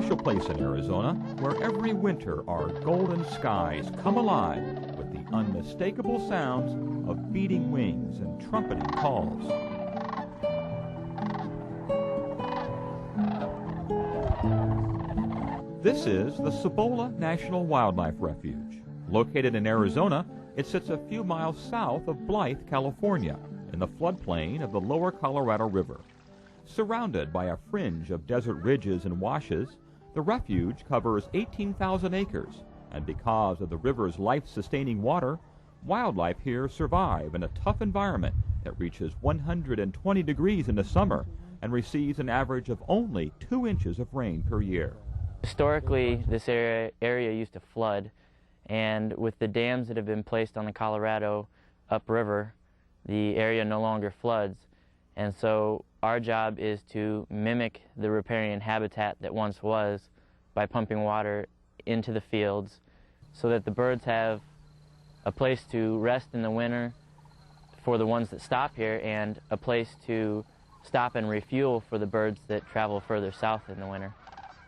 special place in Arizona where every winter our golden skies come alive with the unmistakable sounds of beating wings and trumpeting calls. This is the Cibola National Wildlife Refuge. Located in Arizona, it sits a few miles south of Blythe, California, in the floodplain of the lower Colorado River. Surrounded by a fringe of desert ridges and washes, the refuge covers 18,000 acres, and because of the river's life-sustaining water, wildlife here survive in a tough environment that reaches 120 degrees in the summer and receives an average of only 2 inches of rain per year. Historically, this area used to flood, and with the dams that have been placed on the Colorado upriver, the area no longer floods. And so our job is to mimic the riparian habitat that once was by pumping water into the fields so that the birds have a place to rest in the winter for the ones that stop here and a place to stop and refuel for the birds that travel further south in the winter.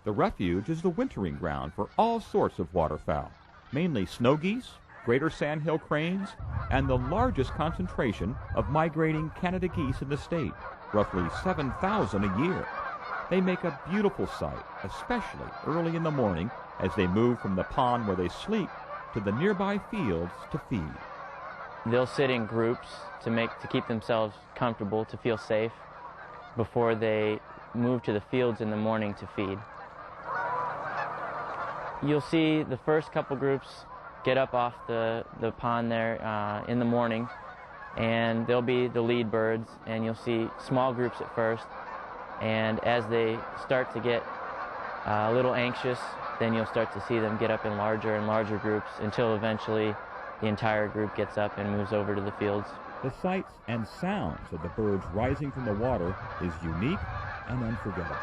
The refuge is the wintering ground for all sorts of waterfowl, mainly snow geese, greater sandhill cranes, and the largest concentration of migrating Canada geese in the state, roughly 7,000 a year. They make a beautiful sight, especially early in the morning as they move from the pond where they sleep to the nearby fields to feed. They'll sit in groups to keep themselves comfortable, to feel safe, before they move to the fields in the morning to feed. You'll see the first couple groups get up off the pond there in the morning, and they'll be the lead birds, and you'll see small groups at first, and as they start to get a little anxious, then you'll start to see them get up in larger and larger groups until eventually the entire group gets up and moves over to the fields. The sights and sounds of the birds rising from the water is unique and unforgettable.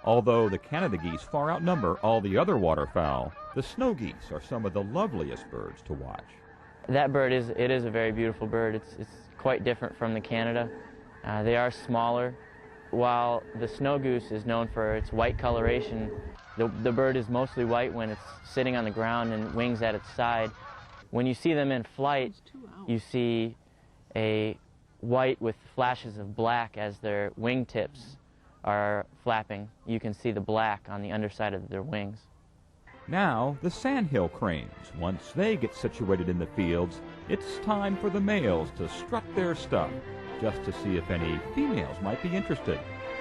Although the Canada geese far outnumber all the other waterfowl, the snow geese are some of the loveliest birds to watch. That bird is a very beautiful bird. It's quite different from the Canada. They are smaller. While the snow goose is known for its white coloration, the bird is mostly white when it's sitting on the ground and wings at its side. When you see them in flight, you see a white with flashes of black as their wingtips are flapping. You can see the black on the underside of their wings. Now, the sandhill cranes, once they get situated in the fields, it's time for the males to strut their stuff, just to see if any females might be interested,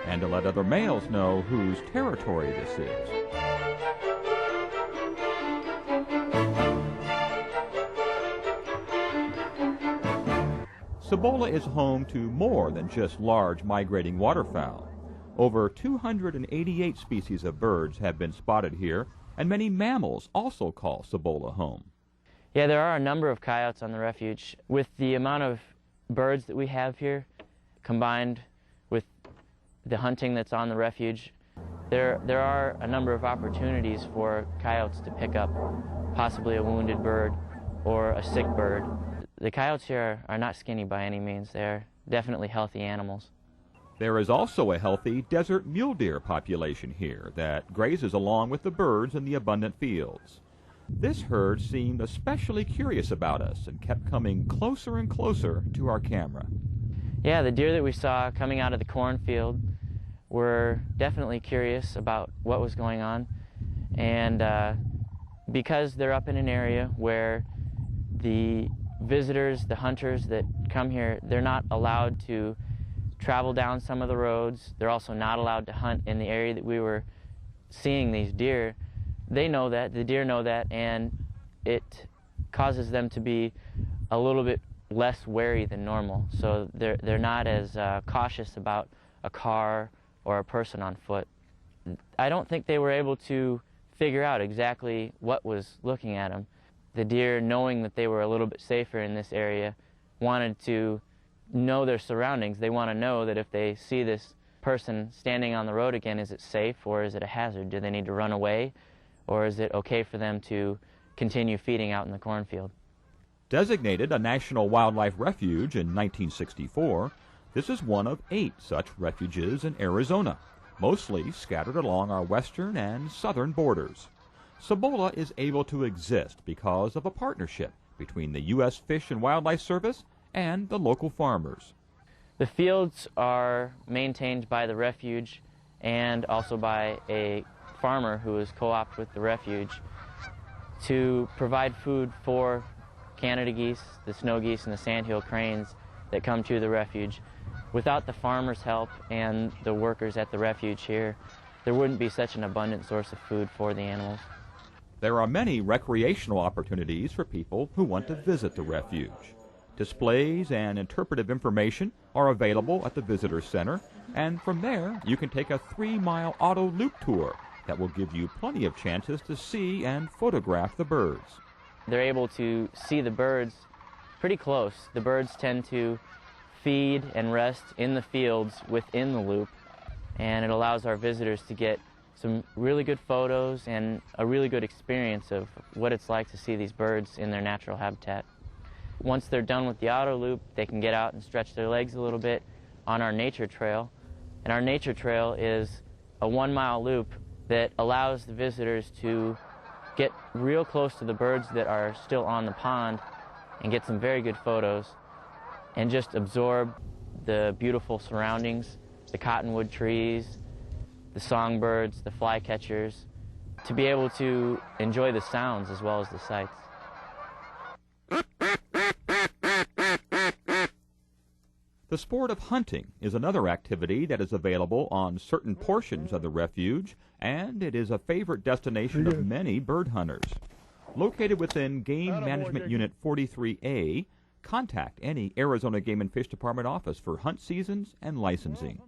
and to let other males know whose territory this is. Cibola is home to more than just large migrating waterfowl. Over 288 species of birds have been spotted here, and many mammals also call Cibola home. Yeah, there are a number of coyotes on the refuge. With the amount of birds that we have here, combined with the hunting that's on the refuge, there are a number of opportunities for coyotes to pick up possibly a wounded bird or a sick bird. The coyotes here are not skinny by any means. They're definitely healthy animals. There is also a healthy desert mule deer population here that grazes along with the birds in the abundant fields. This herd seemed especially curious about us and kept coming closer and closer to our camera. Yeah, the deer that we saw coming out of the cornfield were definitely curious about what was going on, and because they're up in an area where the visitors, the hunters that come here, they're not allowed to travel down some of the roads. They're also not allowed to hunt in the area that we were seeing these deer. They know that, the deer know that, and it causes them to be a little bit less wary than normal. So they're not as cautious about a car or a person on foot. I don't think they were able to figure out exactly what was looking at them. The deer, knowing that they were a little bit safer in this area, wanted to know their surroundings. They want to know that if they see this person standing on the road again, is it safe or is it a hazard? Do they need to run away, or is it okay for them to continue feeding out in the cornfield? Designated a National Wildlife Refuge in 1964, this is one of 8 such refuges in Arizona, mostly scattered along our western and southern borders. Cibola is able to exist because of a partnership between the U.S. Fish and Wildlife Service and the local farmers. The fields are maintained by the refuge and also by a farmer who is co-opted with the refuge to provide food for Canada geese, the snow geese, and the sandhill cranes that come to the refuge. Without the farmers' help and the workers at the refuge here, there wouldn't be such an abundant source of food for the animals. There are many recreational opportunities for people who want to visit the refuge. Displays and interpretive information are available at the Visitor Center, and from there you can take a 3-mile auto loop tour that will give you plenty of chances to see and photograph the birds. They're able to see the birds pretty close. The birds tend to feed and rest in the fields within the loop, and it allows our visitors to get some really good photos and a really good experience of what it's like to see these birds in their natural habitat. Once they're done with the auto loop, they can get out and stretch their legs a little bit on our nature trail. And our nature trail is a 1-mile loop that allows the visitors to get real close to the birds that are still on the pond and get some very good photos and just absorb the beautiful surroundings, the cottonwood trees, the songbirds, the flycatchers, to be able to enjoy the sounds as well as the sights. The sport of hunting is another activity that is available on certain portions of the refuge, and it is a favorite destination of many bird hunters. Located within Game Management Unit 43A, contact any Arizona Game and Fish Department office for hunt seasons and licensing.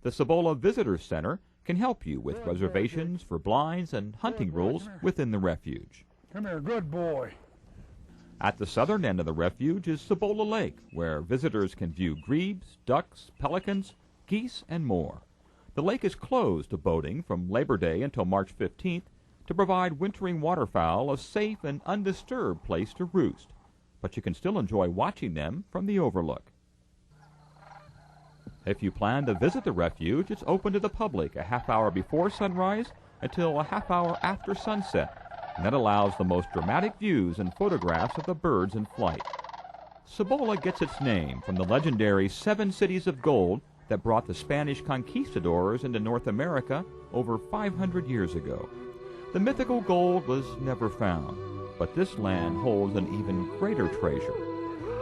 The Cibola Visitor Center can help you with reservations for blinds and hunting rules within the refuge. Come here, good boy. At the southern end of the refuge is Cibola Lake, where visitors can view grebes, ducks, pelicans, geese, and more. The lake is closed to boating from Labor Day until March 15th to provide wintering waterfowl a safe and undisturbed place to roost, but you can still enjoy watching them from the overlook. If you plan to visit the refuge, it's open to the public a half hour before sunrise until a half hour after sunset, and that allows the most dramatic views and photographs of the birds in flight. Cibola gets its name from the legendary 7 cities of gold that brought the Spanish conquistadors into North America over 500 years ago. The mythical gold was never found, but this land holds an even greater treasure,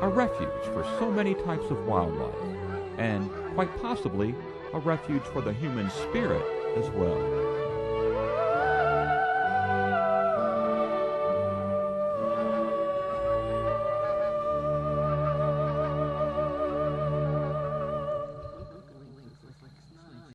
a refuge for so many types of wildlife, and quite possibly a refuge for the human spirit as well.